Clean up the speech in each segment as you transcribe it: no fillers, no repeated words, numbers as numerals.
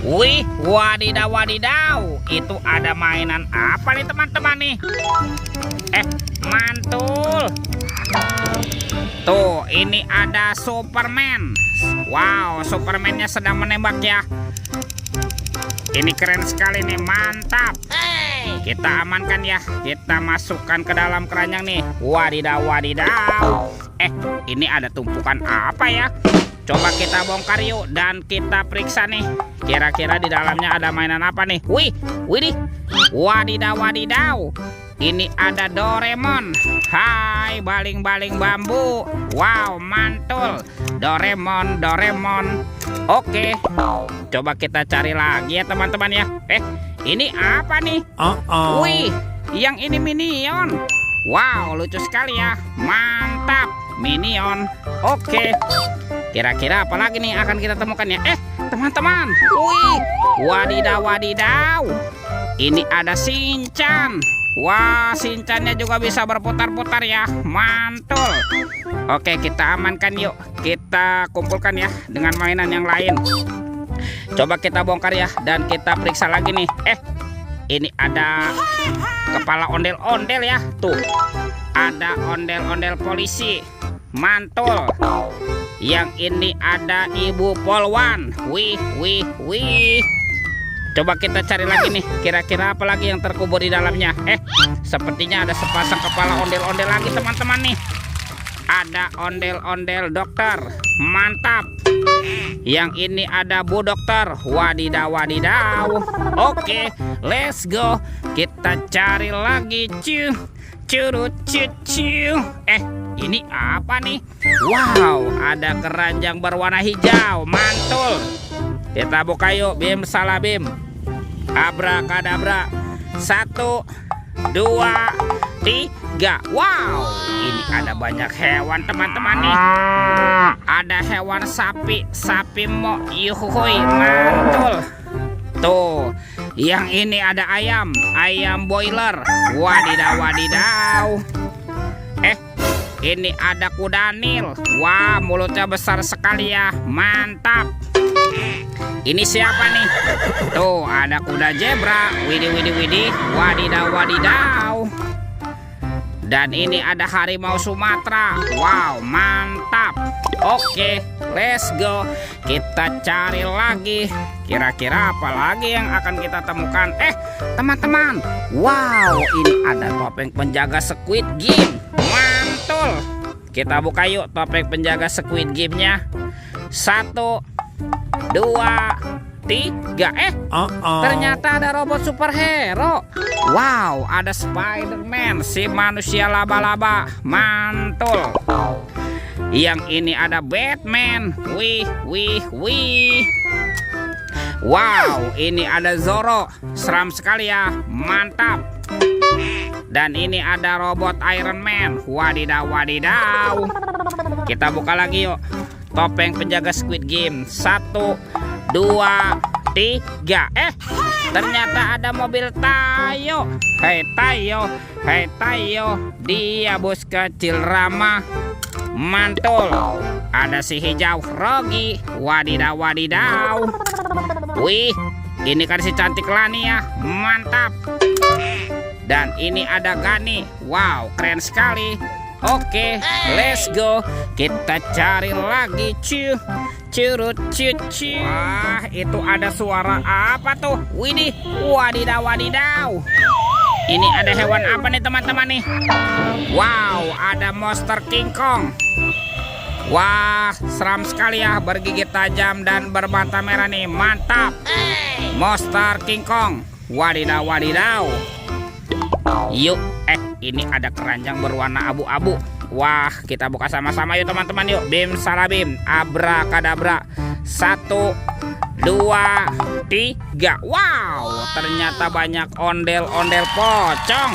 Wih, wadidaw wadidaw. Itu ada mainan apa nih teman-teman nih? Mantul. Tuh, ini ada Superman. Wow, Superman-nya sedang menembak ya. Ini keren sekali nih, mantap. Kita amankan ya. Kita masukkan ke dalam keranjang nih. Wadidaw wadidaw. Ini ada tumpukan apa ya? Coba kita bongkar yuk dan kita periksa nih. Kira-kira di dalamnya ada mainan apa nih? Widih. Wadidaw wadidaw. Ini ada Doraemon. Hai, baling-baling bambu. Wow, mantul. Doraemon. Oke. Coba kita cari lagi ya teman-teman ya. Ini apa nih? Wih, yang ini Minion. Wow, lucu sekali ya. Mantap, Minion. Oke. Kira-kira apa lagi nih akan kita temukan ya? Teman-teman. Wih, wadidaw wadidaw. Ini ada Shinchan. Wah, Shinchannya juga bisa berputar-putar ya. Mantul. Oke, kita amankan yuk. Kita kumpulkan ya dengan mainan yang lain. Coba kita bongkar ya dan kita periksa lagi nih. Ini ada kepala ondel-ondel ya. Tuh, ada ondel-ondel polisi. Mantul. Yang ini ada Ibu Polwan. Wih. Coba kita cari lagi nih. Kira-kira apa lagi yang terkubur di dalamnya? Sepertinya ada sepasang kepala ondel-ondel lagi teman-teman nih. Ada ondel-ondel dokter. Mantap. Yang ini ada Bu Dokter. Wadidaw wadidaw. Oke, let's go. Kita cari lagi. Curut. Ini apa nih? Wow, ada keranjang berwarna hijau. Mantul. Kita buka yuk. Bim salah bim. Abrakadabra. 1, 2, 3. Wow, ini ada banyak hewan teman-teman nih. Ada hewan sapi mo. Yuhuy, mantul. Tuh, yang ini ada ayam boiler. Wadidaw. Ini ada kuda Nil. Wah, mulutnya besar sekali ya. Mantap. Ini siapa nih? Tuh, ada kuda zebra. Widih. Wadidaw. Dan ini ada harimau Sumatera. Wow, mantap. Oke, let's go. Kita cari lagi. Kira-kira apa lagi yang akan kita temukan? Teman-teman. Wow, ini ada topeng penjaga Squid Game. Mantul. Kita buka yuk topeng penjaga Squid Game-nya. 1, 2, 3. Ternyata ada robot superhero. Wow, ada Spider-Man, si manusia laba-laba. Mantul. Yang ini ada Batman. Wih. Wow, ini ada Zoro. Seram sekali ya. Mantap. Dan ini ada robot Iron Man. Wadidaw. Kita buka lagi yuk topeng penjaga Squid Game. 1, 2, 3. Ternyata ada mobil Tayo. Hei Tayo, dia bos kecil ramah. Mantul. Ada si hijau Rogi. Wadidaw. Wih, ini kan si cantik Lani ya. Mantap. Dan ini ada Gani. Wow, keren sekali. Oke, let's go. Kita cari lagi. Curut. Wah, itu ada suara apa tuh? Widih, wadidaw. Ini ada hewan apa nih teman-teman nih? Wow, ada monster King Kong. Wah, seram sekali ya, bergigit tajam dan bermata merah nih. Mantap. Monster King Kong. Wadidaw. Yuk, ini ada keranjang berwarna abu-abu. Wah, kita buka sama-sama yuk teman-teman yuk. Bim salah bim. Abrakadabra. 1, 2, 3. Wow, ternyata banyak ondel-ondel pocong.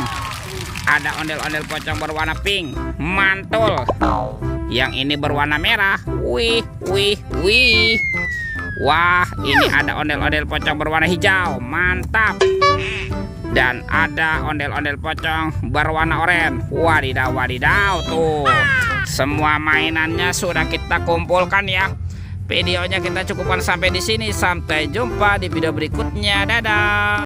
Ada ondel-ondel pocong berwarna pink. Mantul. Yang ini berwarna merah. Wih. Wah, ini ada ondel-ondel pocong berwarna hijau. Mantap. Dan ada ondel-ondel pocong berwarna oranye. Wadidaw tuh. Semua mainannya sudah kita kumpulkan ya. Videonya kita cukupkan sampai di sini. Sampai jumpa di video berikutnya. Dadah.